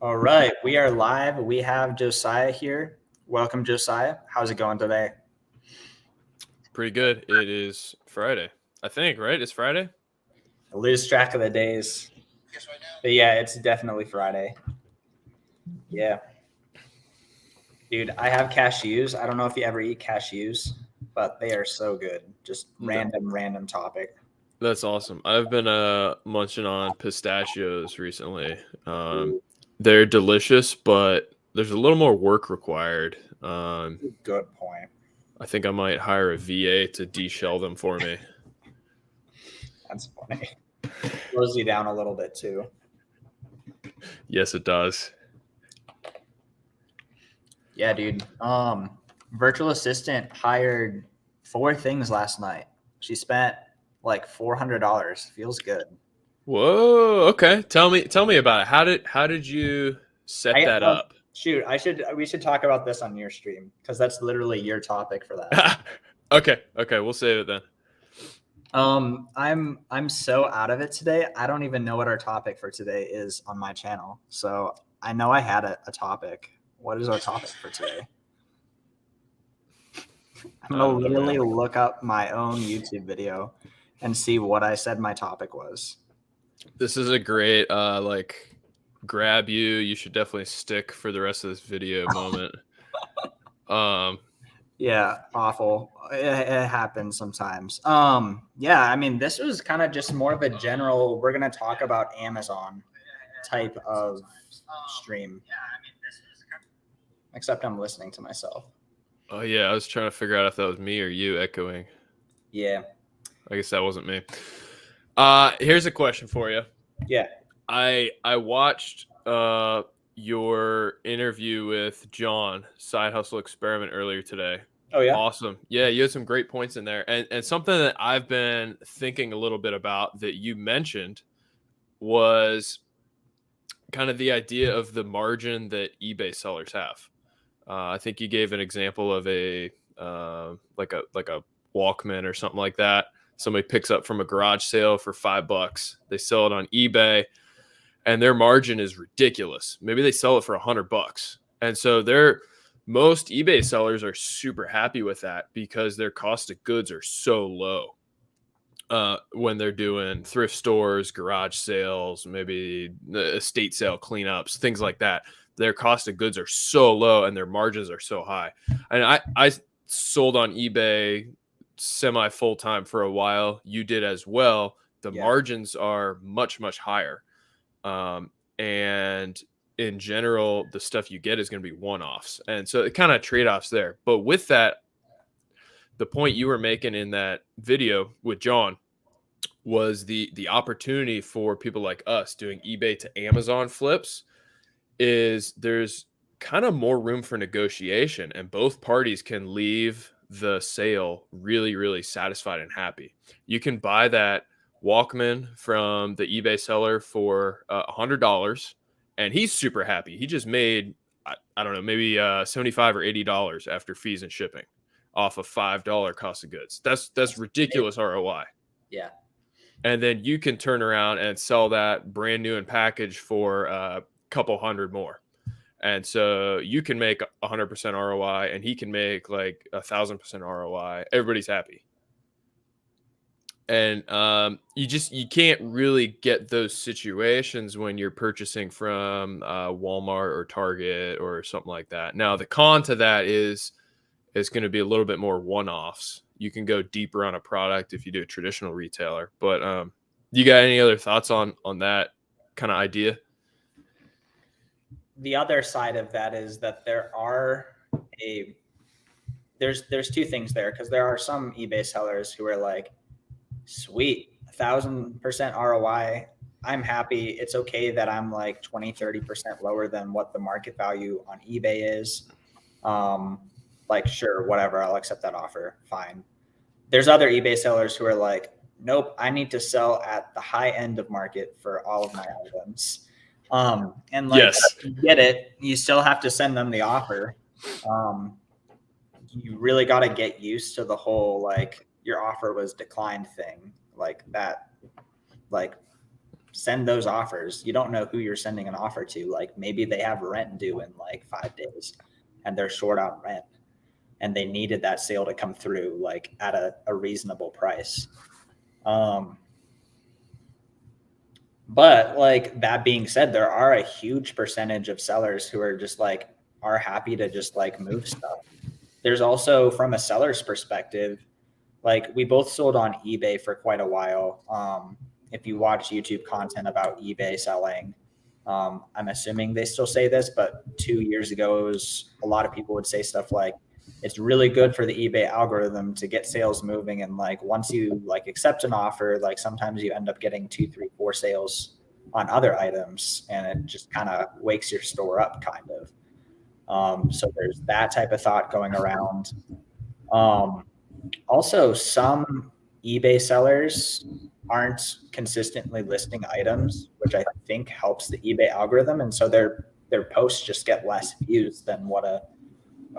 All right, we are live. We have Josiah here. Welcome, Josiah. How's it going today? Pretty good. It is Friday, I think, right? It's Friday. I lose track of the days. But yeah, it's definitely Friday. Yeah. Dude, I have cashews. I don't know if you ever eat cashews, but they are so good. Just No, random topic. that's awesome. I've been munching on pistachios recently. They're delicious, but there's a little more work required. Good point. I think I might hire a VA to deshell them for me. That's funny. Slows you down a little bit too. Yes, it does. Yeah, dude. Virtual assistant hired 4 things last night. She spent like $400. Feels good. Whoa. Okay. Tell me about it. How did you set I that up? shoot. We should talk about this on your stream because that's literally your topic for that. Okay. Okay. We'll save it then. I'm so out of it today. I don't even know what our topic for today is on my channel. So I know I had a topic. What is our topic for today? I'm gonna literally look up my own YouTube video and see what I said my topic was. This is a great grab you. You should definitely stick for the rest of this video moment. Yeah, awful. It happens sometimes. Yeah, I mean, this was kind of just more of a general, we're gonna talk about Amazon type of stream. Except I'm listening to myself. Oh yeah, I was trying to figure out if that was me or you echoing. Yeah. I guess that wasn't me. Here's a question for you. Yeah. I watched your interview with John, Side Hustle Experiment, earlier today. Oh yeah. Awesome. Yeah, you had some great points in there. And something that I've been thinking a little bit about that you mentioned was kind of the idea of the margin that eBay sellers have. I think you gave an example of a like a Walkman or something like that. Somebody picks up from a garage sale for $5. They sell it on eBay, and their margin is ridiculous. Maybe they sell it for $100, and so most eBay sellers are super happy with that because their cost of goods are so low. When they're doing thrift stores, garage sales, maybe estate sale cleanups, things like that, their cost of goods are so low and their margins are so high. And I sold on eBay semi full time for a while. You did as well. The margins are much, much higher. And in general, the stuff you get is going to be one-offs. And so it kind of trade-offs there. But with that, the point you were making in that video with John was the opportunity for people like us doing eBay to Amazon flips is there's kind of more room for negotiation, and both parties can leave the sale really, really satisfied and happy. You can buy that Walkman from the eBay seller for $100, and he's super happy. He just made, I don't know, maybe $75 or $80 after fees and shipping off a $5 cost of goods. That's ridiculous ROI. Yeah. And then you can turn around and sell that brand new and packaged for a couple hundred more. And so you can make 100% ROI, and he can make like 1,000% ROI. Everybody's happy. And you can't really get those situations when you're purchasing from Walmart or Target or something like that. Now, the con to that is it's going to be a little bit more one-offs. You can go deeper on a product if you do a traditional retailer. But you got any other thoughts on that kind of idea? The other side of that is that there's 2 things there, because there are some eBay sellers who are like, sweet, 1,000% ROI. I'm happy. It's okay that I'm like 20-30% lower than what the market value on eBay is. Like, sure, whatever, I'll accept that offer. Fine. There's other eBay sellers who are like, nope, I need to sell at the high end of market for all of my items. And like, Yes. you get it, you still have to send them the offer. You really got to get used to the whole, like, your offer was declined thing, like that. Like, send those offers. You don't know who you're sending an offer to. Like maybe they have rent due in like 5 days and they're short on rent and they needed that sale to come through like at a reasonable price. But like that being said, there are a huge percentage of sellers who are just like are happy to just like move stuff. There's also from a seller's perspective, like we both sold on eBay for quite a while. If you watch YouTube content about eBay selling, I'm assuming they still say this, but 2 years ago, it was a lot of people would say stuff like, it's really good for the eBay algorithm to get sales moving. And like, once you like accept an offer, like sometimes you end up getting 2, 3, 4 sales on other items and it just kind of wakes your store up kind of. So there's that type of thought going around. Also, some eBay sellers aren't consistently listing items, which I think helps the eBay algorithm. And so their posts just get less views than what a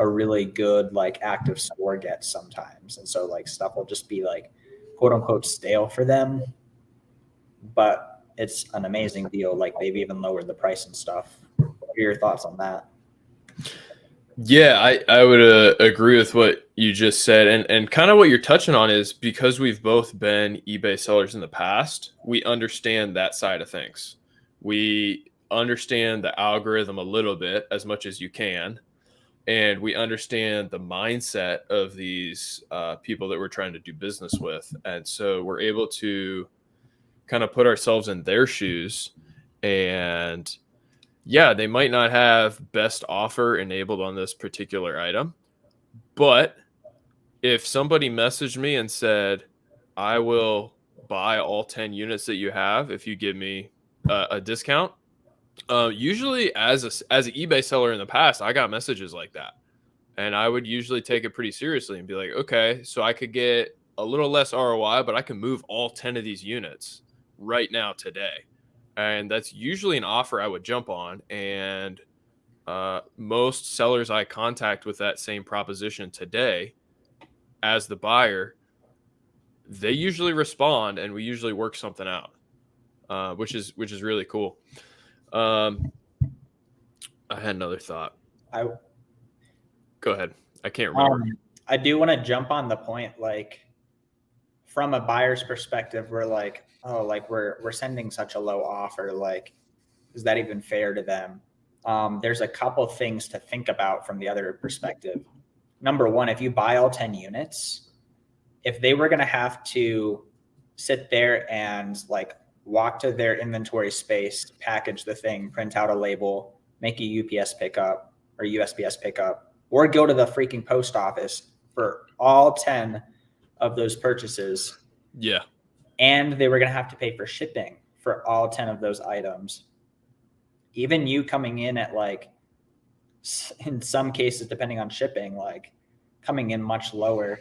really good like active store gets sometimes. And so like stuff will just be like quote unquote stale for them. But it's an amazing deal. Like they've even lowered the price and stuff. What are your thoughts on that? Yeah, I would agree with what you just said. And kind of what you're touching on is because we've both been eBay sellers in the past, we understand that side of things. We understand the algorithm a little bit, as much as you can. And we understand the mindset of these people that we're trying to do business with. And so we're able to kind of put ourselves in their shoes. And yeah, they might not have best offer enabled on this particular item, but if somebody messaged me and said, I will buy all 10 units that you have if you give me a discount, usually as an eBay seller in the past, I got messages like that. And I would usually take it pretty seriously and be like, okay, so I could get a little less ROI, but I can move all 10 of these units right now today. And that's usually an offer I would jump on. And most sellers I contact with that same proposition today as the buyer, they usually respond and we usually work something out, which is really cool. I had another thought. Go ahead. I can't remember. I do want to jump on the point, like from a buyer's perspective, we're like, oh, like we're sending such a low offer. Like, is that even fair to them? There's a couple things to think about from the other perspective. Number one, if you buy all 10 units, if they were going to have to sit there and like walk to their inventory space, package the thing, print out a label, make a UPS pickup or USPS pickup, or go to the freaking post office for all 10 of those purchases. Yeah. And they were going to have to pay for shipping for all 10 of those items. Even you coming in at like, in some cases, depending on shipping, like coming in much lower,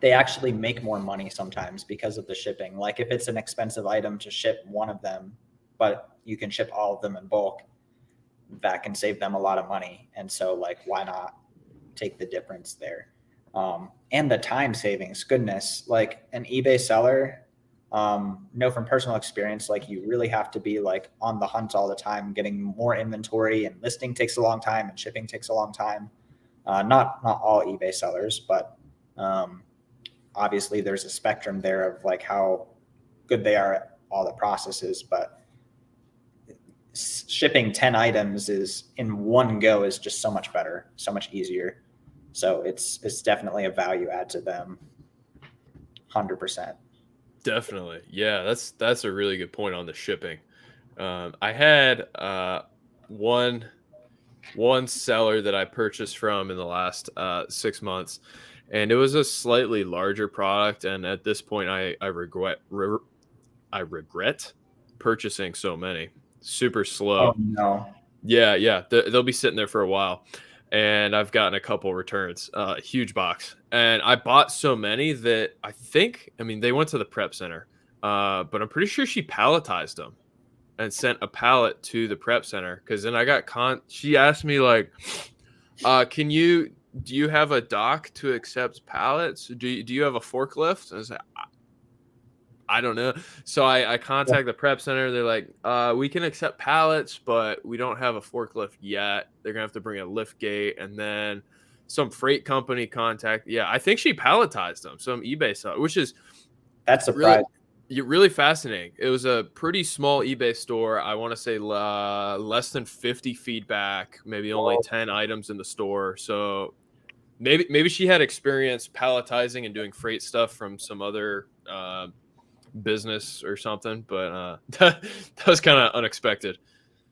they actually make more money sometimes because of the shipping. Like if it's an expensive item to ship one of them, but you can ship all of them in bulk, that can save them a lot of money. And so like, why not take the difference there? And the time savings, goodness, like an eBay seller, know from personal experience, like you really have to be like on the hunt all the time, getting more inventory, and listing takes a long time and shipping takes a long time. Not all eBay sellers, but obviously there's a spectrum there of like how good they are at all the processes, but shipping 10 items is in one go is just so much better, so much easier. So it's definitely a value add to them. 100%. Definitely. Yeah, that's a really good point on the shipping. I had one seller that I purchased from in the last 6 months, and it was a slightly larger product. And at this point, I regret purchasing so many. Super slow. Oh, no. Yeah. They'll be sitting there for a while. And I've gotten a couple returns, huge box. And I bought so many that they went to the prep center, but I'm pretty sure she palletized them and sent a pallet to the prep center. Cause then I got she asked me like, do you have a dock to accept pallets? Do you have a forklift? And I was like, I don't know. So I contact the prep center. They're like, we can accept pallets, but we don't have a forklift yet. They're gonna have to bring a lift gate, and then some freight company contact. Yeah, I think she palletized them. Some eBay stuff, which is That's really, surprising. really fascinating. It was a pretty small eBay store. I want to say less than 50 feedback, maybe only 10 items in the store. So maybe she had experience palletizing and doing freight stuff from some other business or something, but that was kind of unexpected.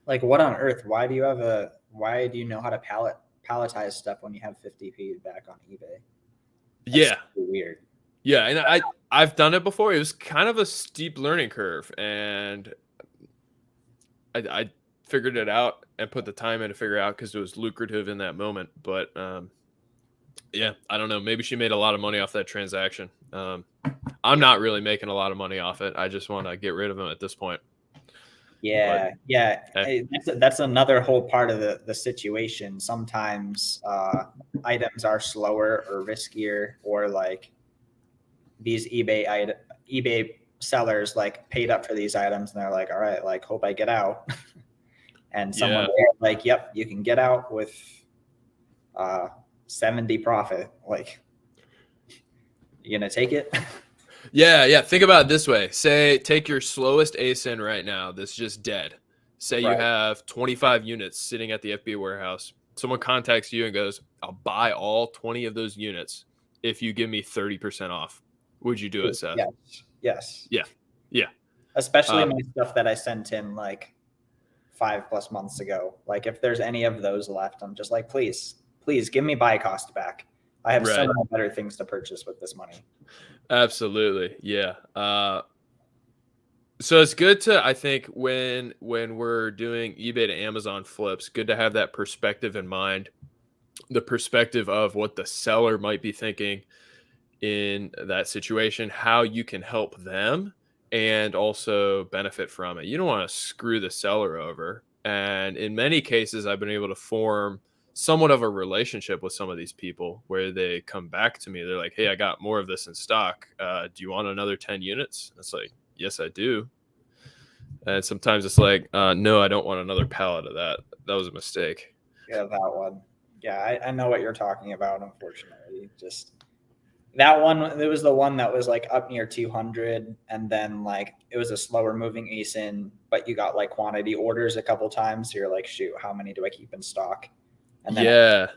Like, what on earth? Why do you know how to palletize stuff when you have 50 feedback on eBay? That's Yeah, weird. yeah, and I've done it before. It was kind of a steep learning curve, and I figured it out and put the time in to figure it out because it was lucrative in that moment. But yeah, I don't know. Maybe she made a lot of money off that transaction. I'm not really making a lot of money off it. I just want to get rid of them at this point. Yeah, But, yeah. hey. That's another whole part of the situation. Sometimes items are slower or riskier, or like these eBay sellers like paid up for these items, and they're like, all right, like hope I get out. And someone like, yep, you can get out with 70 profit. Like, you gonna take it? Yeah. Think about it this way. Say, take your slowest ASIN right now that's just dead. Say you Right. have 25 units sitting at the FBA warehouse. Someone contacts you and goes, I'll buy all 20 of those units if you give me 30% off. Would you do it, Seth? Yes. Yeah. Especially my stuff that I sent in like 5+ months ago. Like, if there's any of those left, I'm just like, please give me buy cost back. I have so many better things to purchase with this money. Absolutely. Yeah. So it's good to, I think, when we're doing eBay to Amazon flips, good to have that perspective in mind, the perspective of what the seller might be thinking in that situation, how you can help them and also benefit from it. You don't want to screw the seller over. And in many cases, I've been able to form somewhat of a relationship with some of these people where they come back to me. They're like, hey, I got more of this in stock. Do you want another 10 units? It's like, yes, I do. And sometimes it's like, no, I don't want another pallet of that. That was a mistake. Yeah, that one. Yeah, I know what you're talking about, unfortunately. Just that one, it was the one that was like up near 200, and then like it was a slower moving ASIN, but you got like quantity orders a couple times. So you're like, shoot, how many do I keep in stock? And then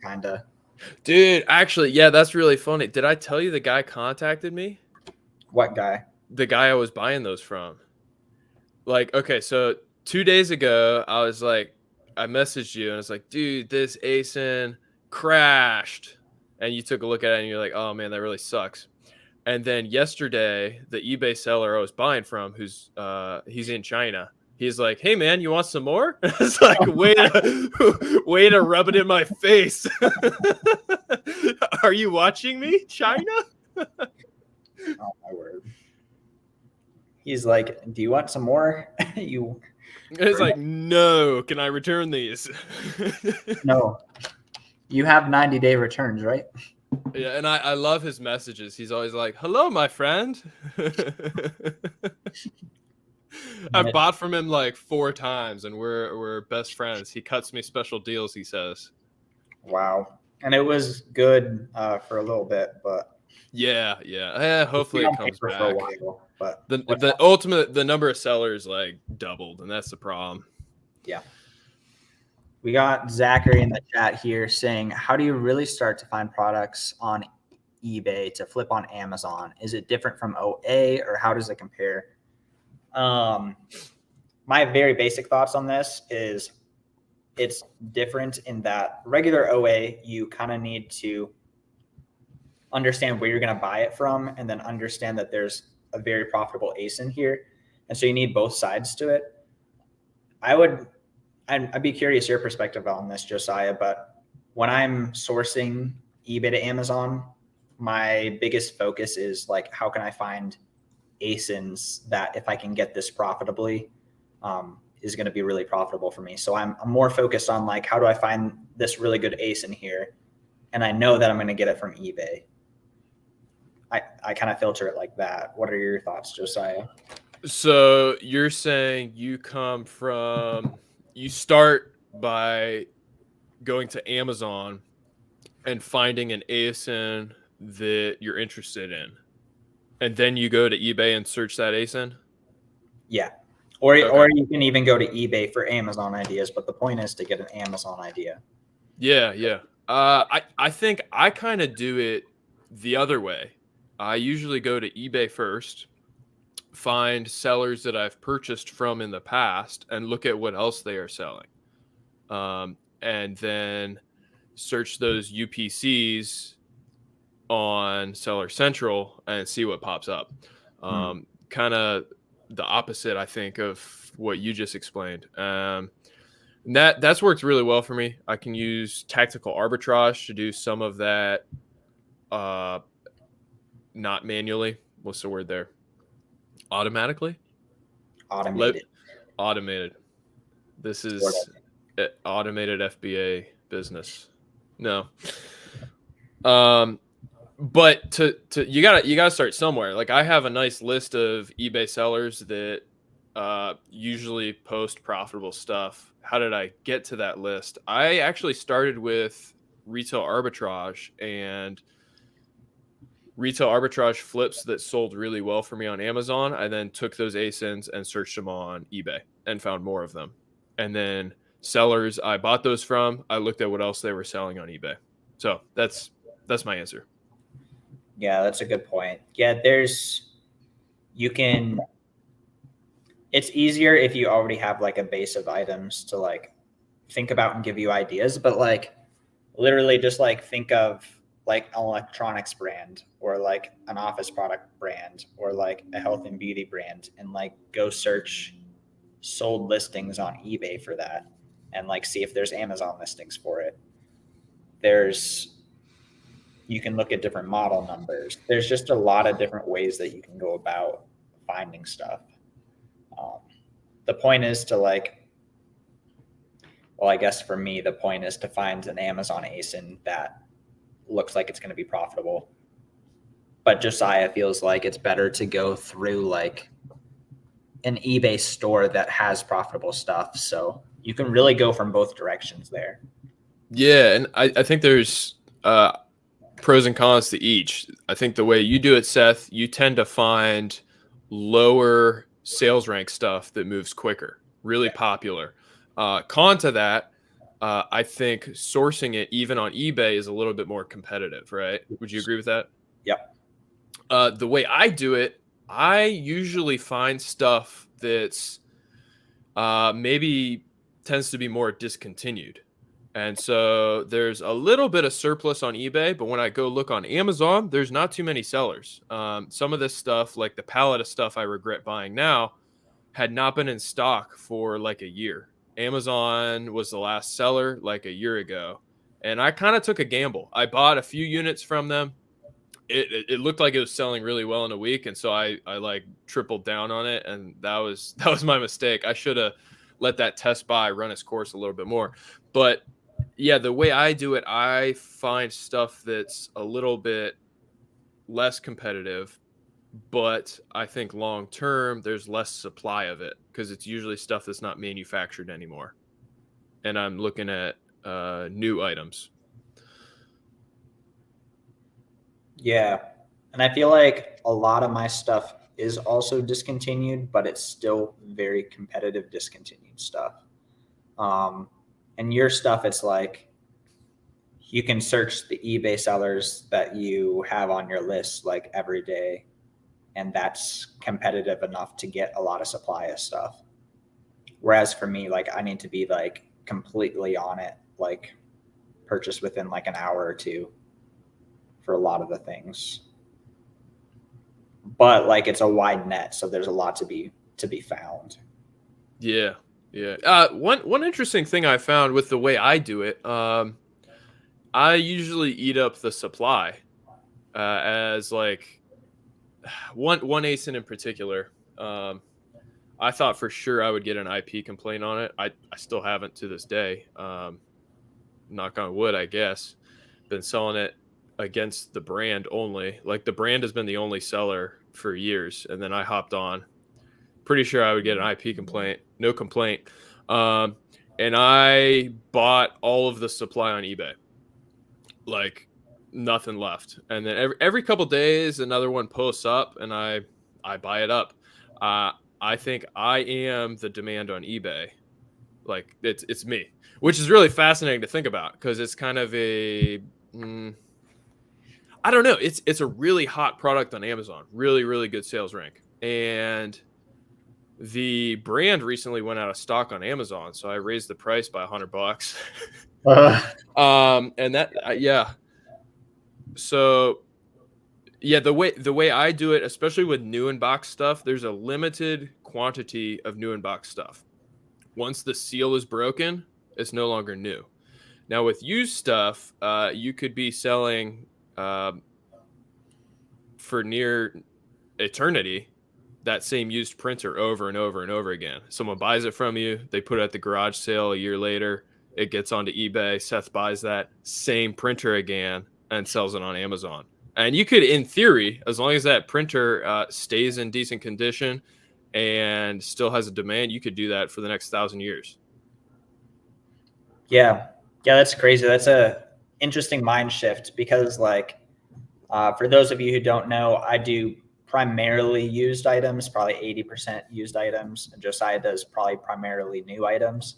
kind of. Dude, actually, yeah, that's really funny. Did I tell you the guy contacted me? What guy? The guy I was buying those from. Like, okay, so 2 days ago, I was like, I messaged you and I was like, dude, this ASIN crashed. And you took a look at it and you're like, oh man, that really sucks. And then yesterday, the eBay seller I was buying from, he's in China, he's like, hey man, you want some more? It's like, way to rub it in my face. Are you watching me, China? Oh my word. He's like, do you want some more? It's like, no, can I return these? No. You have 90-day returns, right? Yeah, and I love his messages. He's always like, hello, my friend. I've bought from him like 4 times and we're best friends. He cuts me special deals, he says. Wow. And it was good for a little bit, but yeah. Hopefully it comes back. For a while, but the number of sellers like doubled, and that's the problem. Yeah. We got Zachary in the chat here saying, how do you really start to find products on eBay to flip on Amazon? Is it different from OA, or how does it compare? My very basic thoughts on this is it's different in that regular OA, you kind of need to understand where you're going to buy it from, and then understand that there's a very profitable ASIN here. And so you need both sides to it. I'd be curious your perspective on this, Josiah, but when I'm sourcing eBay to Amazon, my biggest focus is like, how can I find ASINs that if I can get this profitably, is going to be really profitable for me. So I'm more focused on like, how do I find this really good ASIN here? And I know that I'm going to get it from eBay. I kind of filter it like that. What are your thoughts, Josiah? So you're saying you start by going to Amazon and finding an ASIN that you're interested in, and then you go to eBay and search that ASIN? Yeah. Or Okay. you can even go to eBay for Amazon ideas, but the point is to get an Amazon idea. Yeah, yeah. I think I kind of do it the other way. I usually go to eBay first, find sellers that I've purchased from in the past, and look at what else they are selling. And then search those UPCs on Seller Central and see what pops up. Kind of the opposite, I think, of what you just explained. That's worked really well for me. I can use tactical arbitrage to do some of that, not manually. What's the word there? Automatically? Automated. Automated. This Sort is of. automated FBA business. No. But to you gotta start somewhere. Like, I have a nice list of eBay sellers that usually post profitable stuff. How did I get to that list? I actually started with retail arbitrage, and retail arbitrage flips that sold really well for me on Amazon. I then took those ASINs and searched them on eBay and found more of them. And then sellers I bought those from, I looked at what else they were selling on eBay. So that's my answer. Yeah, that's a good point. Yeah, it's easier if you already have like a base of items to like think about and give you ideas, but like literally just like think of like an electronics brand or like an office product brand or like a health and beauty brand and like go search sold listings on eBay for that and like see if there's Amazon listings for it. You can look at different model numbers. There's just a lot of different ways that you can go about finding stuff. The point is to I guess for me, the point is to find an Amazon ASIN that looks like it's going to be profitable. But Josiah feels like it's better to go through like an eBay store that has profitable stuff. So you can really go from both directions there. Yeah, and I think there's pros and cons to each. I think the way you do it, Seth, you tend to find lower sales rank stuff that moves quicker, really popular. Con to that, I think sourcing it even on eBay is a little bit more competitive, right? Would you agree with that? Yep. The way I do it, I usually find stuff that's maybe tends to be more discontinued. And so there's a little bit of surplus on eBay, but when I go look on Amazon, there's not too many sellers. Some of this stuff, like the pallet of stuff I regret buying now, had not been in stock for like a year. Amazon was the last seller like a year ago. And I kind of took a gamble. I bought a few units from them. It looked like it was selling really well in a week. And so I like tripled down on it. And that was my mistake. I should have let that test buy run its course a little bit more. But yeah, the way I do it, I find stuff that's a little bit less competitive, but I think long term there's less supply of it because it's usually stuff that's not manufactured anymore. And I'm looking at new items. Yeah. And I feel like a lot of my stuff is also discontinued, but it's still very competitive discontinued stuff. And your stuff, it's like you can search the eBay sellers that you have on your list like every day, and that's competitive enough to get a lot of supply of stuff. Whereas for me, like I need to be like completely on it, like purchase within like an hour or two for a lot of the things. But like it's a wide net, so there's a lot to be found. Yeah. Yeah. One interesting thing I found with the way I do it, I usually eat up the supply as like one ASIN in particular. I thought for sure I would get an IP complaint on it. I still haven't to this day. Knock on wood, I guess. Been selling it against the brand only. Like the brand has been the only seller for years, and then I hopped on. Pretty sure I would get an IP complaint, no complaint. Um, and I bought all of the supply on eBay, like nothing left. And then every couple days, another one posts up, and I buy it up. I think I am the demand on eBay. Like it's me, which is really fascinating to think about because it's kind of a I don't know. It's a really hot product on Amazon. Really, really good sales rank. And the brand recently went out of stock on Amazon, so I raised the price by $100. And that yeah. So yeah, the way I do it, especially with new in box stuff, there's a limited quantity of new in box stuff. Once the seal is broken, it's no longer new. Now with used stuff, you could be selling for near eternity that same used printer over and over and over again. Someone buys it from you, they put it at the garage sale a year later, it gets onto eBay, Seth buys that same printer again and sells it on Amazon. And you could, in theory, as long as that printer stays in decent condition and still has a demand, you could do that for the next 1,000 years. Yeah, that's crazy. That's a interesting mind shift because, like, for those of you who don't know, I do primarily used items, probably 80% used items, and Josiah does probably primarily new items.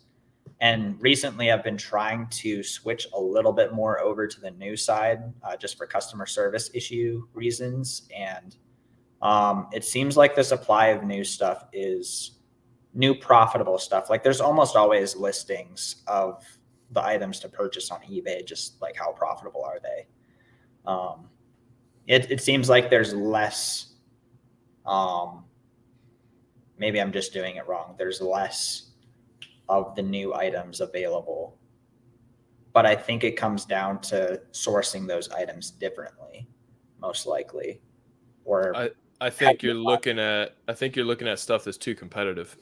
And recently, I've been trying to switch a little bit more over to the new side, just for customer service issue reasons. And it seems like the supply of new stuff is new profitable stuff. Like there's almost always listings of the items to purchase on eBay, just like how profitable are they? It seems like there's less, maybe I'm just doing it wrong. There's less of the new items available, but I think it comes down to sourcing those items differently, most likely. Or I think you're looking at stuff that's too competitive.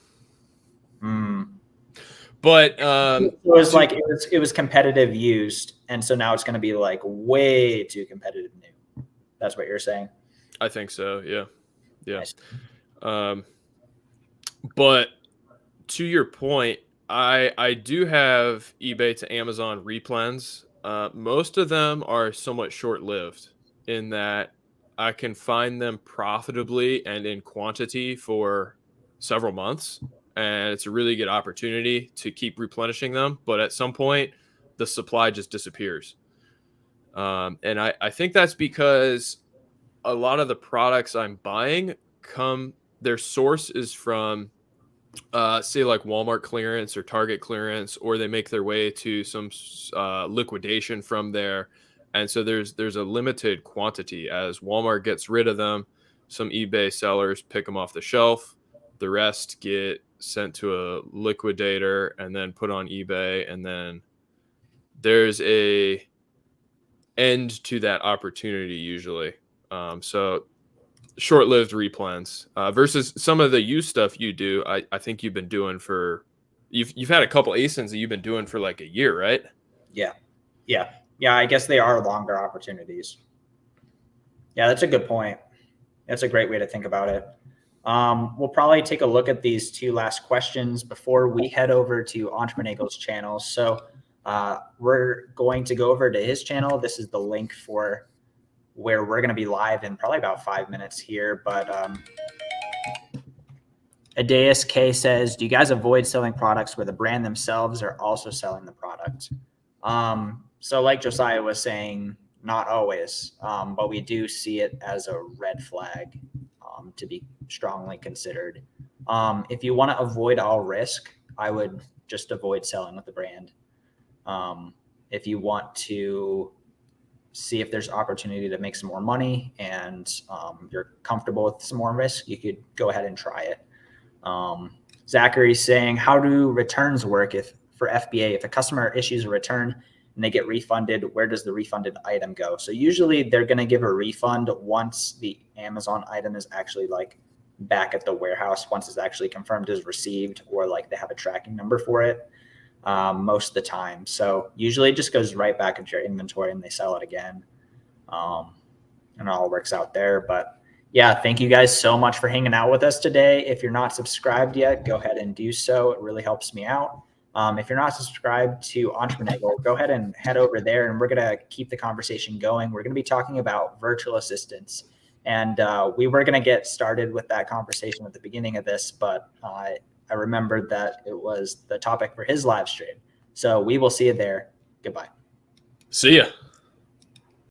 But it was like it was competitive used, and so now it's going to be like way too competitive new. That's what you're saying? I think so. Yeah. Nice. But to your point, I do have eBay to Amazon replens. Most of them are somewhat short-lived in that I can find them profitably and in quantity for several months. And it's a really good opportunity to keep replenishing them. But at some point, the supply just disappears. And I think that's because a lot of the products I'm buying their source is from say like Walmart clearance or Target clearance, or they make their way to some liquidation from there. And so there's a limited quantity. As Walmart gets rid of them, some eBay sellers pick them off the shelf. The rest get sent to a liquidator and then put on eBay. And then there's a end to that opportunity usually. So short-lived replens versus some of the used stuff you do. I think you've been doing you've had a couple ASINs that you've been doing for like a year, right? Yeah. I guess they are longer opportunities. Yeah, that's a good point. That's a great way to think about it. We'll probably take a look at these two last questions before we head over to Entreprenagel's channel. So we're going to go over to his channel. This is the link for where we're going to be live in probably about 5 minutes here. But Adeus K says, do you guys avoid selling products where the brand themselves are also selling the product? So like Josiah was saying, not always, but we do see it as a red flag to be strongly considered. If you want to avoid all risk, I would just avoid selling with the brand. If you want to see if there's opportunity to make some more money and you're comfortable with some more risk, you could go ahead and try it. Zachary's saying, how do returns work for FBA? If a customer issues a return and they get refunded, where does the refunded item go? So usually they're going to give a refund once the Amazon item is actually like back at the warehouse, once it's actually confirmed as received, or like they have a tracking number for it most of the time. So usually it just goes right back into your inventory and they sell it again. And it all works out there. But yeah, thank you guys so much for hanging out with us today. If you're not subscribed yet, go ahead and do so. It really helps me out. If you're not subscribed to Entreprenagel, go ahead and head over there, and we're going to keep the conversation going. We're going to be talking about virtual assistants. And we were going to get started with that conversation at the beginning of this, but I remembered that it was the topic for his live stream. So we will see you there. Goodbye. See ya.